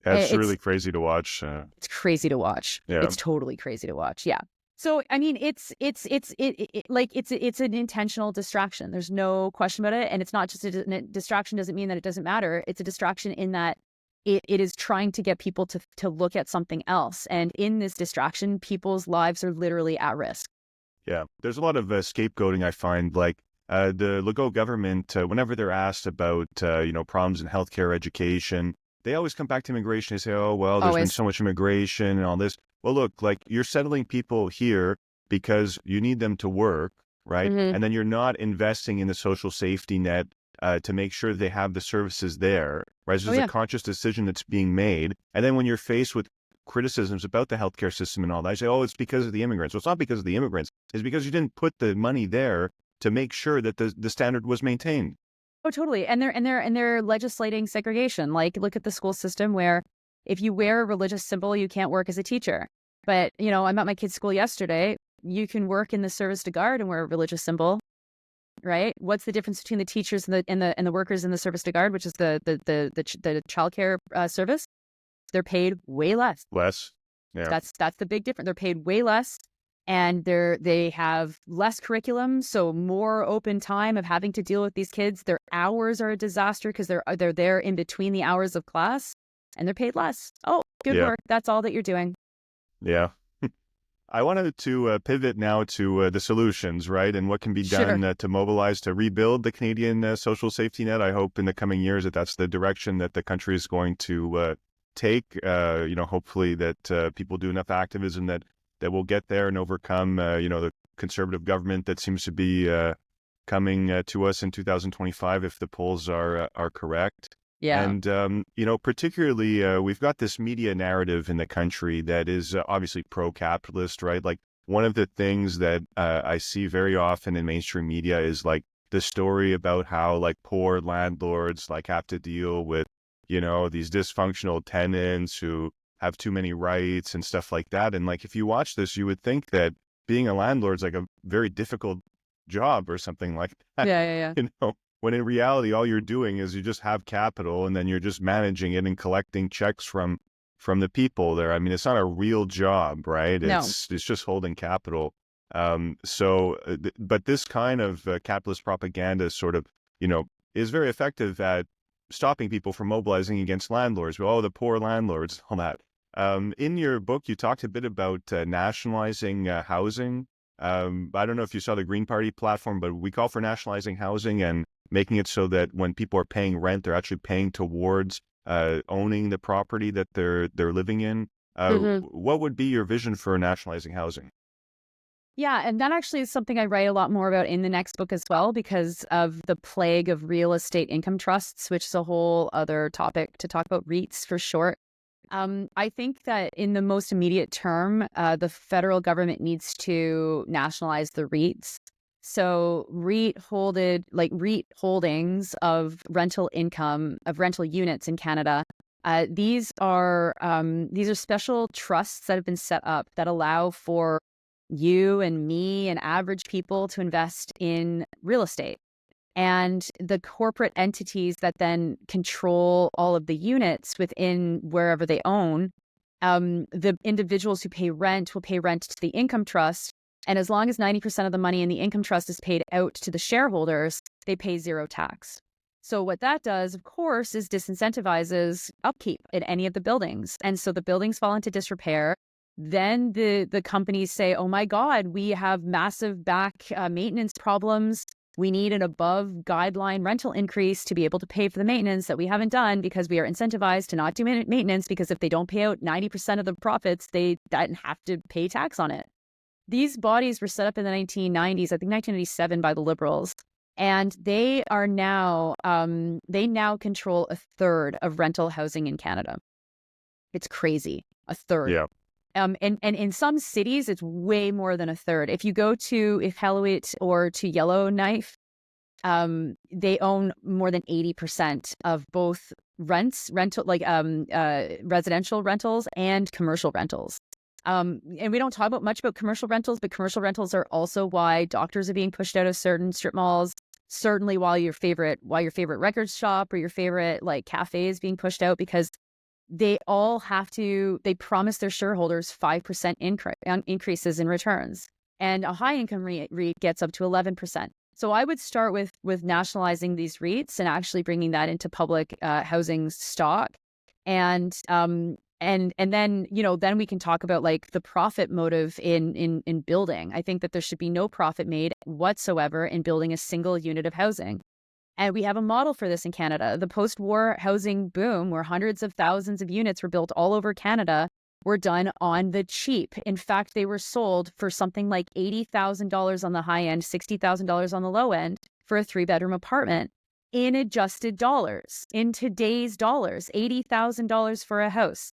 It's really crazy to watch. It's crazy to watch. Yeah. It's totally crazy to watch. Yeah. So, I mean, it's an intentional distraction. There's no question about it. And it's not just a distraction doesn't mean that it doesn't matter. It's a distraction in that it is trying to get people to look at something else. And in this distraction, people's lives are literally at risk. Yeah. There's a lot of scapegoating, I find. Like the Legault government, whenever they're asked about, problems in healthcare, education, they always come back to immigration. They say, oh, well, there's been so much immigration and all this. Well, look, like you're settling people here because you need them to work, right? Mm-hmm. And then you're not investing in the social safety net to make sure they have the services there, right? So there's a conscious decision that's being made. And then when you're faced with criticisms about the healthcare system and all that, you say, oh, it's because of the immigrants. Well, it's not because of the immigrants. It's because you didn't put the money there to make sure that the standard was maintained. Oh, totally. And they're legislating segregation. Like, look at the school system where if you wear a religious symbol, you can't work as a teacher. But, I'm at my kid's school yesterday. You can work in the service de garde and wear a religious symbol, right? What's the difference between the teachers and the workers in the service de garde, which is the childcare service? They're paid way less. Yeah. That's the big difference. They're paid way less. And they have less curriculum, so more open time of having to deal with these kids. Their hours are a disaster because they're there in between the hours of class, and they're paid less. Oh, good work. That's all that you're doing. Yeah. I wanted to pivot now to the solutions, right? And what can be done to mobilize to rebuild the Canadian social safety net. I hope in the coming years that's the direction that the country is going to take. Hopefully that people do enough activism that will get there and overcome, the conservative government that seems to be coming to us in 2025 if the polls are correct. Yeah. And, particularly we've got this media narrative in the country that is obviously pro-capitalist, right? Like one of the things that I see very often in mainstream media is like the story about how like poor landlords like have to deal with, these dysfunctional tenants who have too many rights and stuff like that. And like, if you watch this, you would think that being a landlord is like a very difficult job or something like that. Yeah. When in reality, all you're doing is you just have capital and then you're just managing it and collecting checks from the people there. I mean, it's not a real job, right? No. It's just holding capital. But this kind of capitalist propaganda sort of, is very effective at stopping people from mobilizing against landlords. Oh, the poor landlords, all that. In your book, you talked a bit about nationalizing housing. I don't know if you saw the Green Party platform, but we call for nationalizing housing and making it so that when people are paying rent, they're actually paying towards owning the property that they're living in. What would be your vision for nationalizing housing? Yeah, and that actually is something I write a lot more about in the next book as well, because of the plague of real estate income trusts, which is a whole other topic to talk about, REITs for short. I think that in the most immediate term, the federal government needs to nationalize the REITs. So REIT holdings of rental income, of rental units in Canada. These are special trusts that have been set up that allow for you and me and average people to invest in real estate. And the corporate entities that then control all of the units within wherever they own, the individuals who pay rent will pay rent to the income trust. And as long as 90% of the money in the income trust is paid out to the shareholders, they pay zero tax. So what that does, of course, is disincentivizes upkeep in any of the buildings. And so the buildings fall into disrepair. Then the companies say, oh my God, we have massive back maintenance problems. We need an above guideline rental increase to be able to pay for the maintenance that we haven't done because we are incentivized to not do maintenance, because if they don't pay out 90% of the profits, they have to pay tax on it. These bodies were set up in the 1990s, I think 1997, by the Liberals. And they are now, they now control a third of rental housing in Canada. It's crazy, a third. Yeah. And in some cities, it's way more than a third. If you go to Iqaluit or to Yellowknife, they own more than 80% of both residential rentals and commercial rentals. And we don't talk much about commercial rentals, but commercial rentals are also why doctors are being pushed out of certain strip malls. Certainly, while your favorite record shop or your favorite cafe is being pushed out, because they all they promise their shareholders 5% increases in returns, and a high income REIT gets up to 11%. So I would start with nationalizing these REITs and actually bringing that into public housing stock, and then then we can talk about the profit motive in building. I think that there should be no profit made whatsoever in building a single unit of housing. And we have a model for this in Canada. The post-war housing boom, where hundreds of thousands of units were built all over Canada, were done on the cheap. In fact, they were sold for something like $80,000 on the high end, $60,000 on the low end for a 3-bedroom apartment in adjusted dollars. In today's dollars, $80,000 for a house.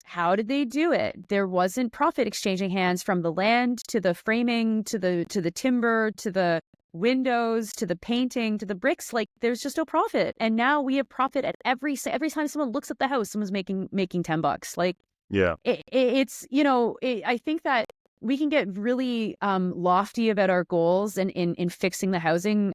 How did they do it? There wasn't profit exchanging hands from the land to the framing to the timber to the windows to the painting to the bricks. There's just no profit. And now we have profit at every time someone looks at the house, someone's making $10. Yeah. I think that we can get really lofty about our goals and in fixing the housing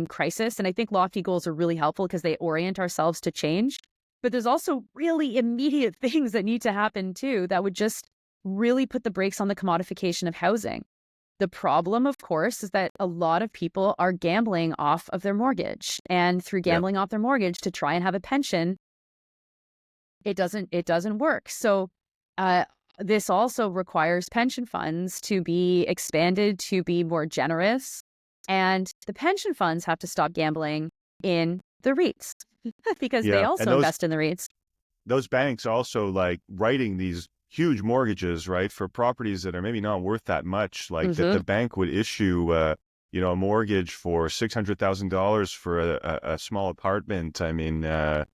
crisis. And I think lofty goals are really helpful because they orient ourselves to change. But there's also really immediate things that need to happen too that would just really put the brakes on the commodification of housing. The problem, of course, is that a lot of people are gambling off of their mortgage, and through gambling off their mortgage to try and have a pension, it doesn't work. So this also requires pension funds to be expanded, to be more generous, and the pension funds have to stop gambling in the REITs because they also invest in the REITs. Those banks also writing these huge mortgages, right, for properties that are maybe not worth that much. That the bank would issue, a mortgage for $600,000 for a small apartment. I mean, I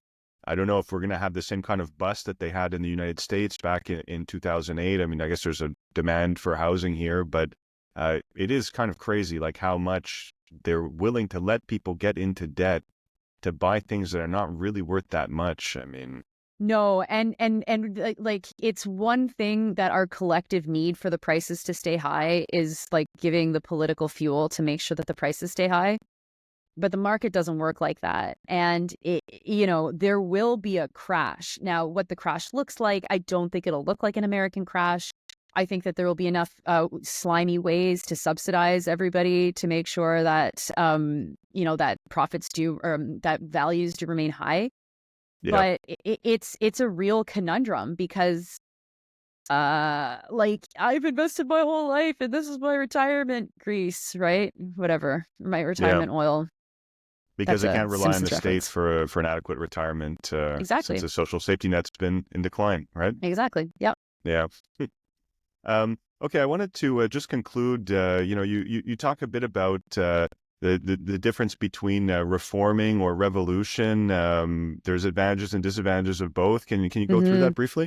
don't know if we're going to have the same kind of bust that they had in the United States back in 2008. I mean, I guess there's a demand for housing here, but it is kind of crazy, how much they're willing to let people get into debt to buy things that are not really worth that much. I mean. No, and it's one thing that our collective need for the prices to stay high is giving the political fuel to make sure that the prices stay high. But the market doesn't work like that. And there will be a crash. Now, what the crash looks like, I don't think it'll look like an American crash. I think that there will be enough slimy ways to subsidize everybody to make sure that that profits do, or that values do remain high. Yeah. But it's a real conundrum because I've invested my whole life and this is my retirement grease, right? Whatever, my retirement oil. Because they can't rely on the state for an adequate retirement. Exactly. Since the social safety net's been in decline, right? Exactly. Yep. Yeah. Okay, I wanted to just conclude. You talk a bit about the difference between reforming or revolution. There's advantages and disadvantages of both. Can you go through that briefly?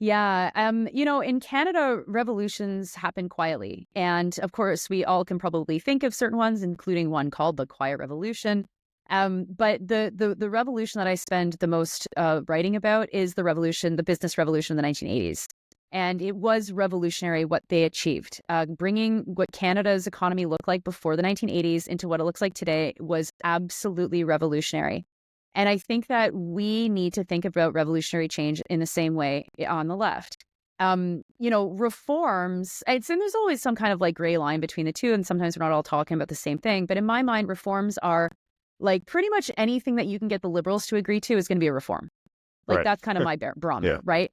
Yeah. In Canada, revolutions happen quietly. And of course, we all can probably think of certain ones, including one called the Quiet Revolution. But the revolution that I spend the most writing about is the business revolution of the 1980s. And it was revolutionary what they achieved. Bringing what Canada's economy looked like before the 1980s into what it looks like today was absolutely revolutionary. And I think that we need to think about revolutionary change in the same way on the left. Reforms, and there's always some kind of gray line between the two, and sometimes we're not all talking about the same thing. But in my mind, reforms are like pretty much anything that you can get the liberals to agree to is going to be a reform. Like Right. that's kind of my barometer, Yeah. right?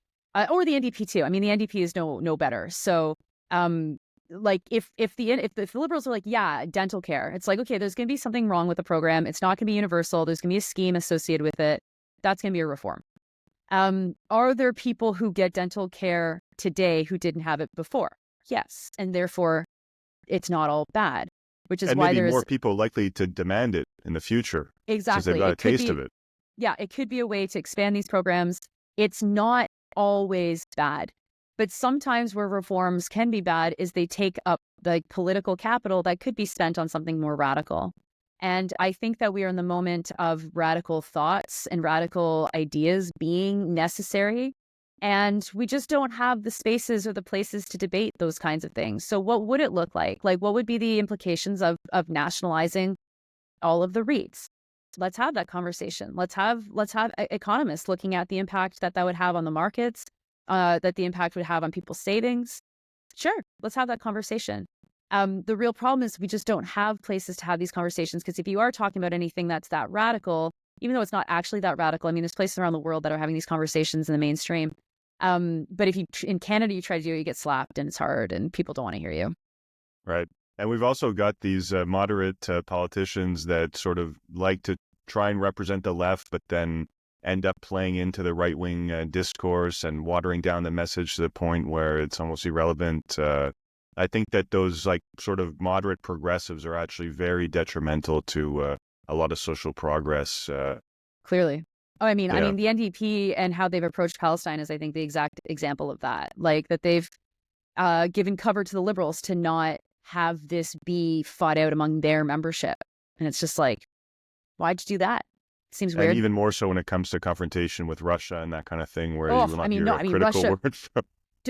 Or the NDP too. I mean, the NDP is no better. So, like if the liberals are like, yeah, dental care, it's like, okay, there's going to be something wrong with the program. It's not going to be universal. There's going to be a scheme associated with it. That's going to be a reform. Are there people who get dental care today who didn't have it before? Yes, and therefore it's not all bad, which is And why maybe there's more people likely to demand it in the future since they've exactly got a it could taste be, of it. yeah, it could be a way to expand these programs. It's not always bad, but sometimes where reforms can be bad is they take up like political capital that could be spent on something more radical. And I think that we are in the moment of radical thoughts and radical ideas being necessary. And we just don't have the spaces or the places to debate those kinds of things. So what would it look like? Like, what would be the implications of nationalizing all of the REITs? Let's have that conversation. Let's have economists looking at the impact that would have on the markets, that the impact would have on people's savings. Sure, let's have that conversation. The real problem is we just don't have places to have these conversations, because if you are talking about anything that's that radical, even though it's not actually that radical, I mean, there's places around the world that are having these conversations in the mainstream. But if you in Canada you try to do it, you get slapped and it's hard and people don't want to hear you. Right. And we've also got these moderate politicians that sort of like to try and represent the left, but then end up playing into the right-wing discourse and watering down the message to the point where it's almost irrelevant. I think that those like sort of moderate progressives are actually very detrimental to a lot of social progress. Clearly. Oh, I mean, Yeah. the NDP and how they've approached Palestine is, I think, the exact example of that. Like that they've given cover to the liberals to not have this be fought out among their membership. And it's just like, why'd you do that? Seems And weird. even more so when it comes to confrontation with Russia and that kind of thing, where Oh, you will I not mean, hear no, a I mean, critical Russia. word from.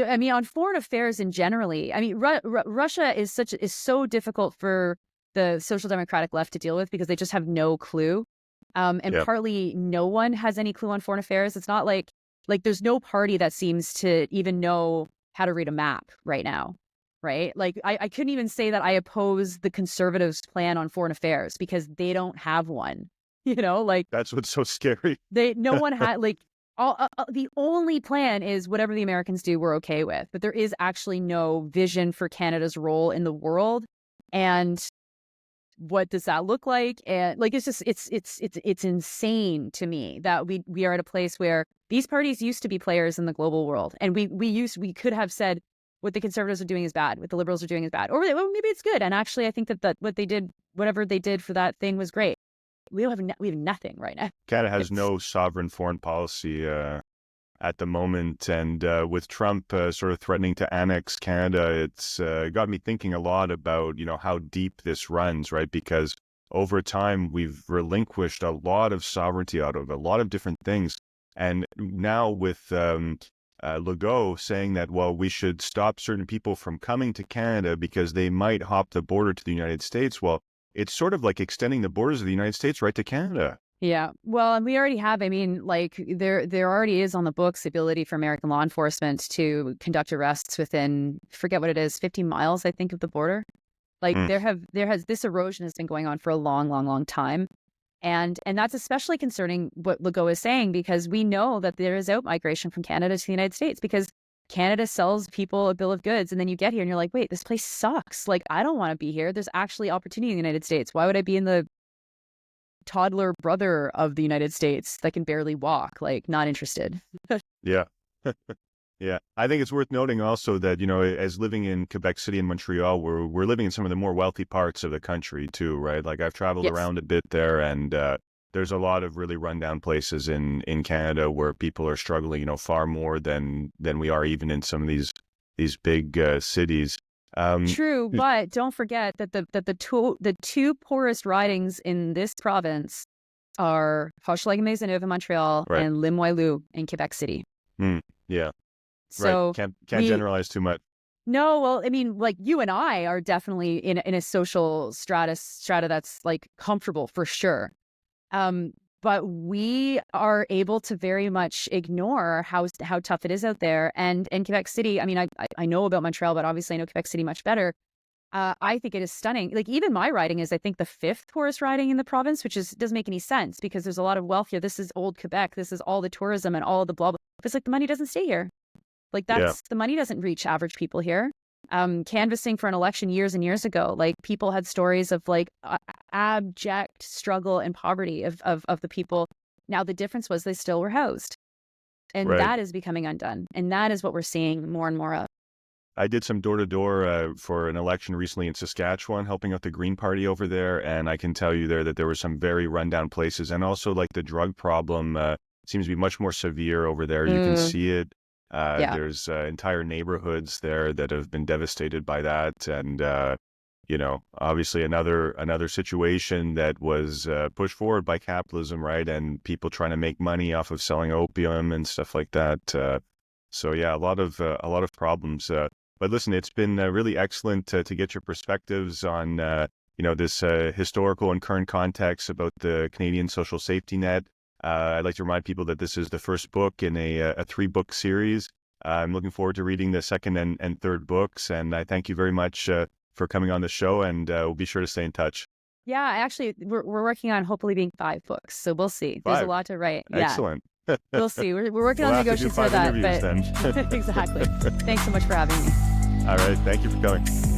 I mean, on foreign affairs in generally, I mean, Russia is so difficult for the social democratic left to deal with because they just have no clue. And Yeah. partly no one has any clue on foreign affairs. It's not like there's no party that seems to even know how to read a map right now, right? Like I couldn't even say that I oppose the Conservatives' plan on foreign affairs because they don't have one. You know, like That's what's so scary. no one had like the only plan is whatever the Americans do, we're okay with. But there is actually no vision for Canada's role in the world. And what does that look like? And like, it's just, it's insane to me that we are at a place where these parties used to be players in the global world. And we could have said what the Conservatives are doing is bad, what the Liberals are doing is bad, or well, maybe it's good. And actually, I think that whatever they did for that thing was great. We have nothing right now. Canada has no sovereign foreign policy at the moment, and with Trump sort of threatening to annex Canada, it's got me thinking a lot about how deep this runs, right? Because over time we've relinquished a lot of sovereignty out of a lot of different things, and now with Legault saying that, well, we should stop certain people from coming to Canada because they might hop the border to the United States. Well, it's sort of like extending the borders of the United States right to Canada. Yeah. Well, and we already have, I mean, like there already is on the books the ability for American law enforcement to conduct arrests within, forget what it is, 50 miles, I think, of the border. Like this erosion has been going on for a long, long, long time. And that's especially concerning what Legault is saying, because we know that there is out-migration from Canada to the United States because Canada sells people a bill of goods and then you get here and you're like, wait, this place sucks. Like, I don't want to be here. There's actually opportunity in the United States. Why would I be in the toddler brother of the United States that can barely walk? Like, not interested. Yeah. Yeah. I think it's worth noting also that, as living in Quebec City and Montreal, we're living in some of the more wealthy parts of the country too, right? Like I've traveled Yes. around a bit there, and there's a lot of really rundown places in Canada where people are struggling, far more than we are even in some of these big cities. True, but don't forget that the two poorest ridings in this province are Hochelaga-Maisonneuve in Montreal Right. and Limoilou in Quebec City. Yeah. So right. Can't generalize too much. No, well, I mean, like you and I are definitely in a social strata that's like comfortable for sure. But we are able to very much ignore how tough it is out there. And in Quebec City, I mean, I know about Montreal, but obviously I know Quebec City much better. I think it is stunning. Like, even my riding is, I think, the 5th poorest riding in the province, which doesn't make any sense because there's a lot of wealth here. This is old Quebec. This is all the tourism and all the blah, blah. It's like the money doesn't stay here. Like, Yeah. the money doesn't reach average people here. Canvassing for an election years and years ago, like, people had stories of like abject struggle and poverty of the people. Now, the difference was they still were housed. And Right. that is becoming undone. And that is what we're seeing more and more of. I did some door-to-door for an election recently in Saskatchewan, helping out the Green Party over there. And I can tell you there that there were some very rundown places. And also, like, the drug problem seems to be much more severe over there. You can see it. Yeah. There's entire neighborhoods there that have been devastated by that. And, obviously another situation that was pushed forward by capitalism, right? And people trying to make money off of selling opium and stuff like that. So yeah, a lot of problems. But listen, it's been really excellent to get your perspectives on, this historical and current context about the Canadian social safety net. I'd like to remind people that this is the first book in a 3-book series. I'm looking forward to reading the second and third books. And I thank you very much for coming on the show, and we'll be sure to stay in touch. Yeah, actually, we're working on hopefully being 5 books. So we'll see. There's a 5. lot to write. Excellent. Yeah. We'll see. We're working We'll on have to do negotiations for 5 that. interviews But then. exactly. Thanks so much for having me. All right. Thank you for coming.